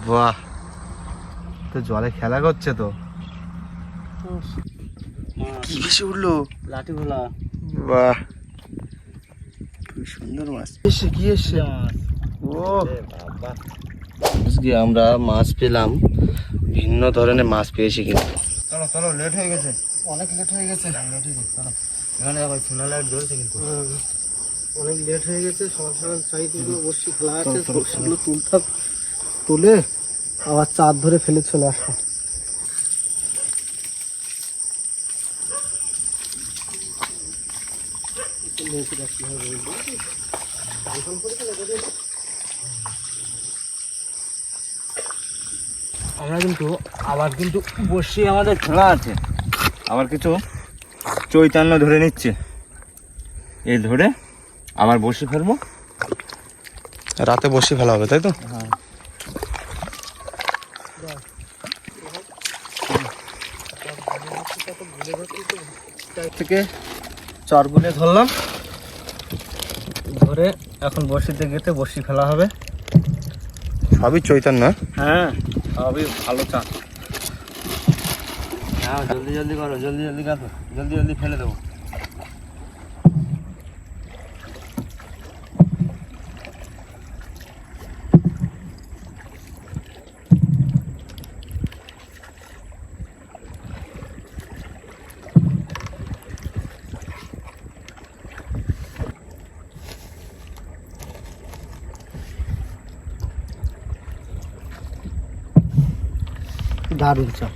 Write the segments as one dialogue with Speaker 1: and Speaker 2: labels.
Speaker 1: বাহ, তো জলে খেলা করছে তো। কি বেশি উঠলো?
Speaker 2: লাঠি ভোলা।
Speaker 1: বাহ, খুব সুন্দর মাছ। এসে কি এসছে? ও বাবা, আজকে আমরা মাছ পেলাম, ভিন্ন ধরনের মাছ পেয়েছি কিন্তু। চলো চলো, লেট হয়ে গেছে, অনেক লেট হয়ে গেছে। চলো, এখানে আবার সোনা লাইট জ্বলছে কিন্তু।
Speaker 2: অনেক লেট হয়ে গেছে, সকাল সকাল সাইডগুলো বসি খোলা আছে, বসিগুলো তুলে আবার চার ধরে ফেলে চলে আসো।
Speaker 1: আমরা কিন্তু আবার কিন্তু বসি আমাদের খোলা আছে, আবার কিছু চৈতন্য ধরে নিচ্ছে। এই ধরে আবার বসি ফেলবো, রাতে বসি ফেলা হবে, তাই তো? হ্যাঁ। থেকে চরগুলো ধরলাম, ধরে এখন বসিতে গেতে বসি ফেলা হবে। সবই চৈতন্য। হ্যাঁ, সবই ভালো চাষ। হ্যাঁ, জলদি জলদি করো, জলদি জলদি কাটো, জলদি জলদি ফেলে দেবো।
Speaker 2: দারুণ চা।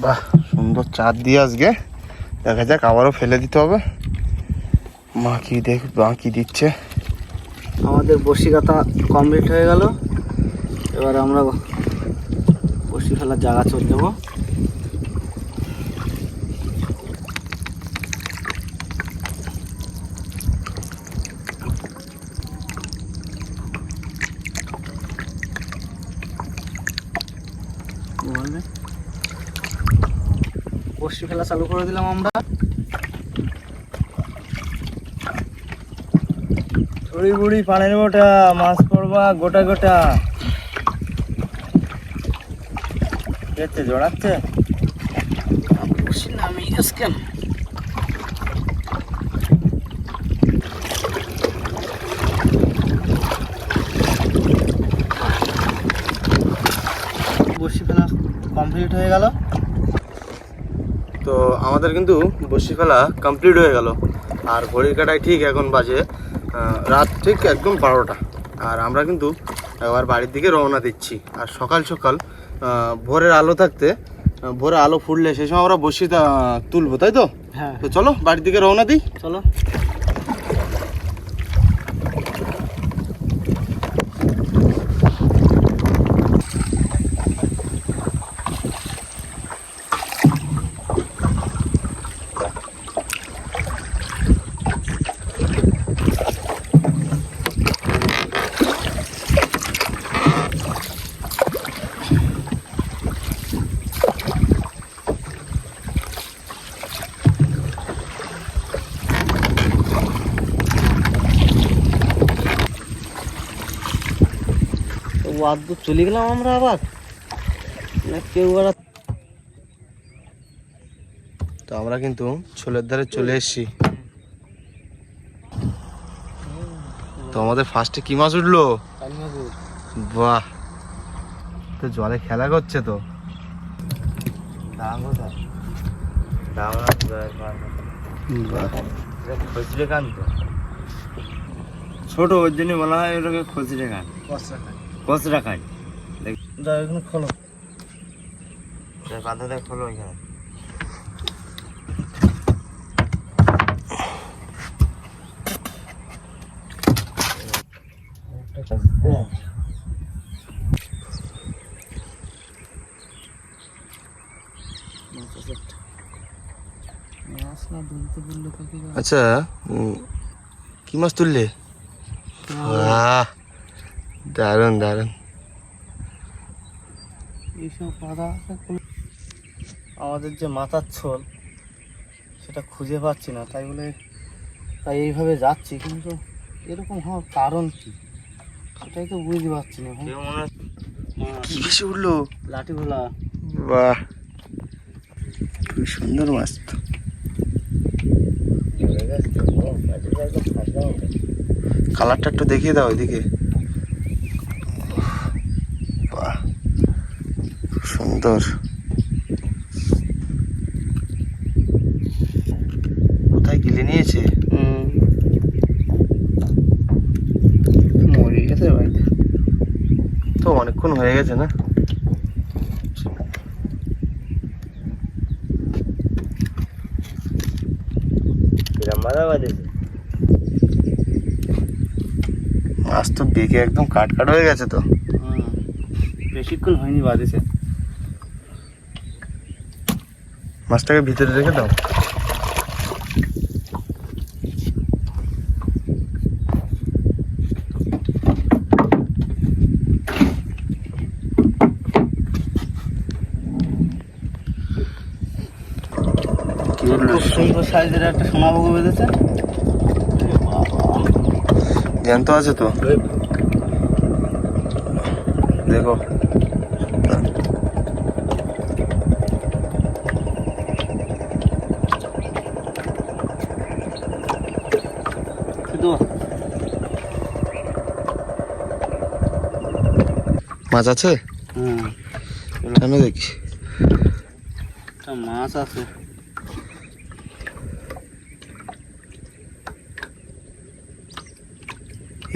Speaker 1: বাহ, সুন্দর চাঁদ দিয়ে আজকে। দেখা যাক, আবারও ফেলে দিতে হবে। মা কি দিচ্ছে।
Speaker 2: আমাদের বসি কাটা কমপ্লিট হয়ে গেল, এবার আমরা বসি ফেলার জায়গা চলে যাবো। বসি ফেলা চালু করে দিলাম আমরা।
Speaker 1: ছড়ি বুড়ি পানির গোটা মাছ পড়বা গোটা গোটা। দেখতে জড়াচ্ছে,
Speaker 2: বসি নামিয়ে গেছে কেন? বসি ফেলা কমপ্লিট হয়ে গেল।
Speaker 1: তো আমাদের কিন্তু বসি ফেলা কমপ্লিট হয়ে গেল। আর ঘড়ির কাটায় ঠিক এখন বাজে রাত ঠিক একদম 12টা। আর আমরা কিন্তু এবার বাড়ির দিকে রওনা দিচ্ছি। আর সকাল সকাল ভোরের আলো থাকতে, ভোরে আলো ফুটলে সেই সময় আমরা বসিটা তুলবো, তাই তো?
Speaker 2: হ্যাঁ,
Speaker 1: তো চলো বাড়ির দিকে রওনা দিই।
Speaker 2: চলো। ওয়াদ চলে গেলাম আমরা আবার, কেউ আর।
Speaker 1: তো আমরা কিন্তু ছোলের ধারে চলে এসেছি। তো আমাদের ফার্স্টে কি মাছ উঠলো? বাহ, তো জলে খেলা করছে তো। ছোট, ওর জন্য বলা হয় ওটাকে খচড়ে খান, কচরা খান।
Speaker 2: এখানে খোলো,
Speaker 1: বাঁধাটা খোলো ওইখানে। আচ্ছা, কি কি মাছ তুললে? বাহ, দারুণ দারুণ।
Speaker 2: এইসব বাধা আমাদের যে মাথার ছোল সেটা খুঁজে পাচ্ছি না, তাই এইভাবে যাচ্ছি, কিন্তু এরকম হওয়ার কারণ কি সেটাই তো বুঝতে পারছি না ভাই।
Speaker 1: কি বেশি উঠলো?
Speaker 2: লাঠি ভোলা।
Speaker 1: বাহ, খুব সুন্দর মাছ তো। কালারটা একটু দেখিয়ে দাও ওইদিকে। বাহ, সুন্দর। কোথায় গিলে নিয়েছে?
Speaker 2: মরে গেছে ভাই,
Speaker 1: তো অনেকক্ষণ হয়ে গেছে না? মাছ তো বেঁকে একদম কাট কাট হয়ে গেছে তো।
Speaker 2: বেশিক্ষণ হয়নি বাঁধেছে।
Speaker 1: মাছটাকে ভিতরে রেখে দাও।
Speaker 2: খুব সুন্দর সাইজের একটা সোনাবাবু বেঁধেছে।
Speaker 1: জ্যান্ত আছে তো, দেখো। মাছ আছে? কেন দেখি
Speaker 2: মাছ আছে।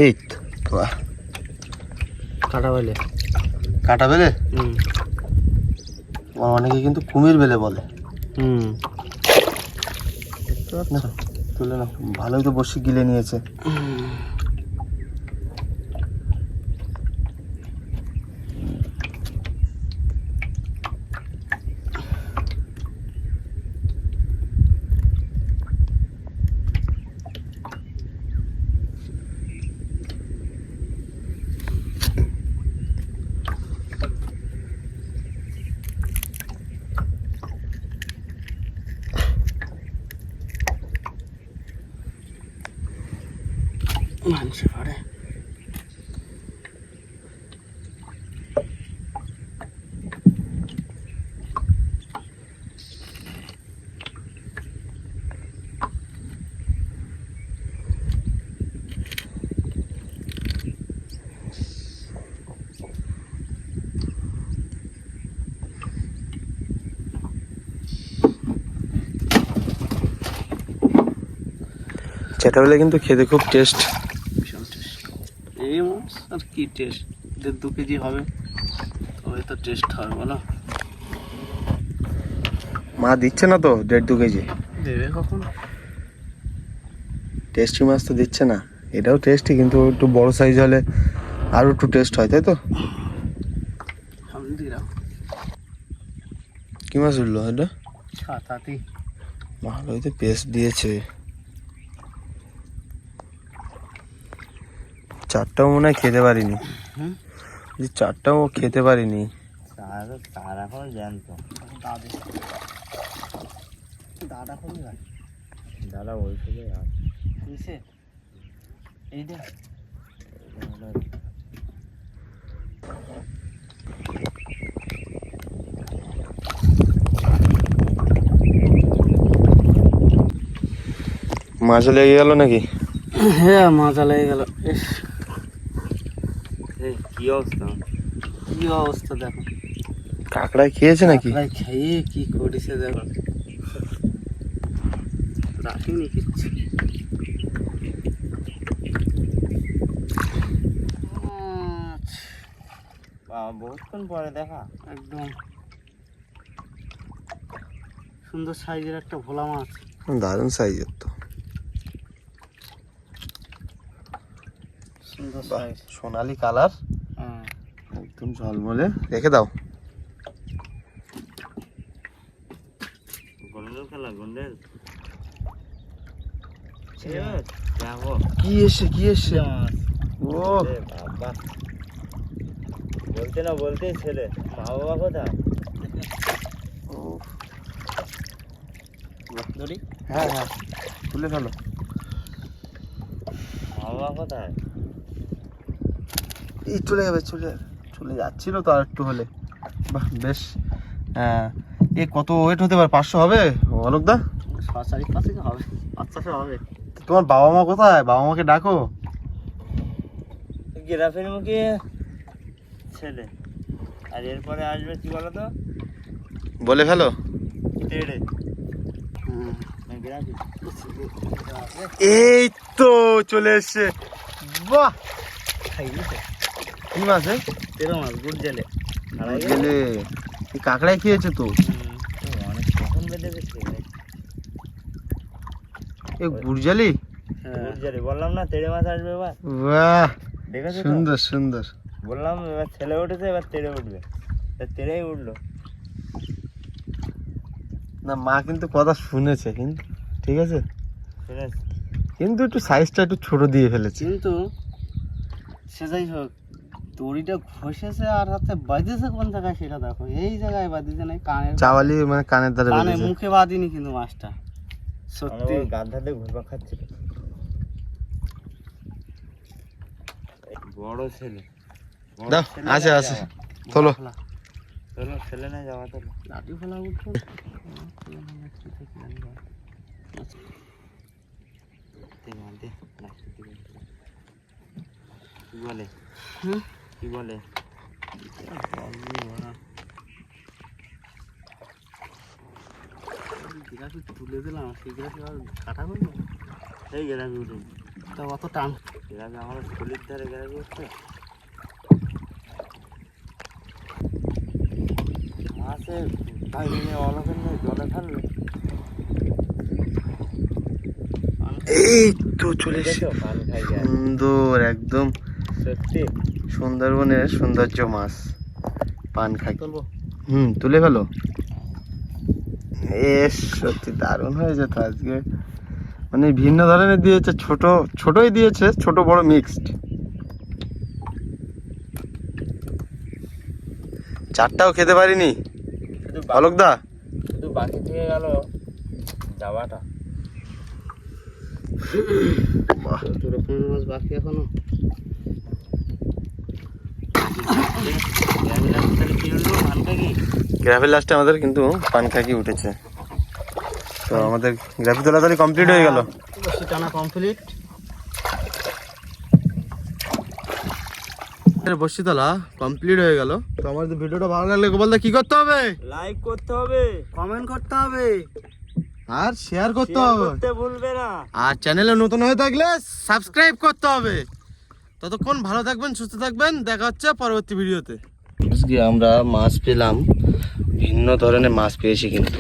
Speaker 1: এই তো, বাহ,
Speaker 2: কাটা বেলে।
Speaker 1: কাটা বেলে? অনেকে কিন্তু কুমির বেলে বলে। না, তুলে না, ভালোই তো বড়শি গিলে নিয়েছে।
Speaker 2: মানুষ পারে।
Speaker 1: চেটাবেলে কিন্তু খেতে খুব টেস্ট।
Speaker 2: এই মাছ আর কি টেস্ট, 1.5-2 কেজি হবে, তবে তো টেস্ট হবে বলো।
Speaker 1: মা দিচ্ছে না তো 1.5-2 কেজি?
Speaker 2: দেবে কখন?
Speaker 1: টেস্টি মাছ তো দিচ্ছে না। এটাও টেস্টি, কিন্তু একটু বড় সাইজ হলে আরো একটু টেস্ট হয়, তাই তো? কি মাছ উঠলো এটা?
Speaker 2: ছাতাতি।
Speaker 1: ভালোই তো পেস্ট দিয়েছে। 4টাও মনে হয় খেতে পারিনি। 4টাও খেতে পারিনি।
Speaker 2: দাদা বলছিল এইটা
Speaker 1: মাছ লেগে গেল নাকি?
Speaker 2: হ্যাঁ, মাজা লেগে গেল।
Speaker 1: কি অবস্থা,
Speaker 2: কি অবস্থা দেখো।
Speaker 1: কাঁকড়ায় খেয়েছে নাকি?
Speaker 2: খেয়ে কি করেছে দেখো, রাখিনি কিচ্ছু। বহুক্ষণ পরে দেখা, একদম সুন্দর সাইজের একটা ভোলা মাছ।
Speaker 1: দারুণ সাইজের তো,
Speaker 2: সুন্দর সাইজ,
Speaker 1: সোনালি কালার, একদম ঝলমলে। রেখে দাও। গন্ডেল খেলা, গন্ডেল দেখো। কি এসে
Speaker 2: মাছ।
Speaker 1: ও
Speaker 2: এ বাবা, বলতে না বলতেই ছেলে, মা বাবা কোথায়?
Speaker 1: ও,
Speaker 2: ধরি,
Speaker 1: হ্যাঁ হ্যাঁ তুলে ফেলো।
Speaker 2: মা বাবা কোথায়?
Speaker 1: এই চলে যাবে, চলে যাচ্ছিল তো আর একটু হলে। বাহ বেশ। হ্যাঁ, এ কত ওয়েট হতে পারে? 500 হবে অলোকদা?
Speaker 2: 450 হবে, 500 হবে।
Speaker 1: তোমার বাবা মা কোথায়? বাবা মাকে ডাকো।
Speaker 2: গেরাফের মুখে ছেলে, আর এরপরে আসবে কি বলো তো,
Speaker 1: বলে ফেলো।
Speaker 2: তেড়ে। গেরাফি
Speaker 1: এই তো চলে এসছে। বাহ, কি মাছ?
Speaker 2: তেরো মাছ, গুড় জেলে।
Speaker 1: গেলে কাঁকড়াই খেয়েছে তো।
Speaker 2: অনেক কখন বেঁধে গেছে।
Speaker 1: এ গুড়জালি।
Speaker 2: গুড় জেলে বললাম না, তেড়ে মাছ আসবে এবার।
Speaker 1: বাহ,
Speaker 2: দেখেছো তো?
Speaker 1: সুন্দর সুন্দর।
Speaker 2: বললাম এবার ছেলে উঠেছে, এবার তেড়ে উঠবে। তেড়েই উঠলো।
Speaker 1: না, মা কিন্তু কথা শুনেছে, কিন্তু ঠিক আছে,
Speaker 2: শুনেছি,
Speaker 1: কিন্তু একটু সাইজটা একটু ছোট দিয়ে ফেলেছে।
Speaker 2: কিন্তু সে যাই হোক, দড়িটা ঘষেছে আর হাতে বাঁধেছে কোন জায়গায় সেটা দেখো। এই জায়গায় বাঁধিছে না, কানের
Speaker 1: চাওয়ালি মানে কানের ধারে
Speaker 2: কানে,
Speaker 1: বেঁধেছে।
Speaker 2: মুখে বাঁধিনি কিন্তু মাছটা। সত্যি গাধাতে ঘুরবা খাচ্ছিল। বড় ছেলে,
Speaker 1: দাও, আছে আছে, তোলো।
Speaker 2: চলো ছেলে না যাওয়া, তো লাঠি ফেলা উঠো। কি বলে, কি বলে? গিরাফি তুলে দিলাম, সেই গিরাফি আর কাটা করবো। এই গিরাফি উঠুন, তা অত টান। গিরাফি আমার শরীর ধারে গিরাফি উঠছে। আছে ভাই, অলকের নেই, জলে ফেলবে।
Speaker 1: এই তো চলে এসছে।
Speaker 2: পান খাই যায়
Speaker 1: সুন্দর, একদম
Speaker 2: সত্যি।
Speaker 1: সুন্দরবনের সৌন্দর্য মাছ, পান খাই।
Speaker 2: তুলবো?
Speaker 1: তুলে ফেলো। এস, সত্যি দারুণ হয়েছে তো আজকে। মানে ভিন্ন ধরনের দিয়েছে, ছোটই দিয়েছে, ছোট বড় মিক্সড। 4টাও খেতে পারিনি অলোকদা।
Speaker 2: শুধু বাকি থেকে গেল যাওয়াটা। রকমের মাছ বাকি এখনো।
Speaker 1: গ্রাফের লাস্টে আমাদের কিন্তু পানখাকি উঠেছে। তো আমাদের গ্রাফি তোলাতালি কমপ্লিট হয়ে গেল।
Speaker 2: বসি টানা কমপ্লিট।
Speaker 1: বসি তোলা কমপ্লিট হয়ে গেল। তো আমাদের ভিডিওটা ভালো লাগলে গোপালদা কি করতে হবে?
Speaker 2: লাইক করতে হবে, কমেন্ট করতে হবে,
Speaker 1: আর শেয়ার করতে হবে,
Speaker 2: ভুলবে না।
Speaker 1: আর চ্যানেলে নতুন হয়ে থাকলে সাবস্ক্রাইব করতে হবে। ততক্ষণ ভালো থাকবেন, সুস্থ থাকবেন, দেখা হচ্ছে পরবর্তী ভিডিওতে। আজকে আমরা মাছ পেলাম, ভিন্ন ধরনের মাছ পেয়েছি কিন্তু।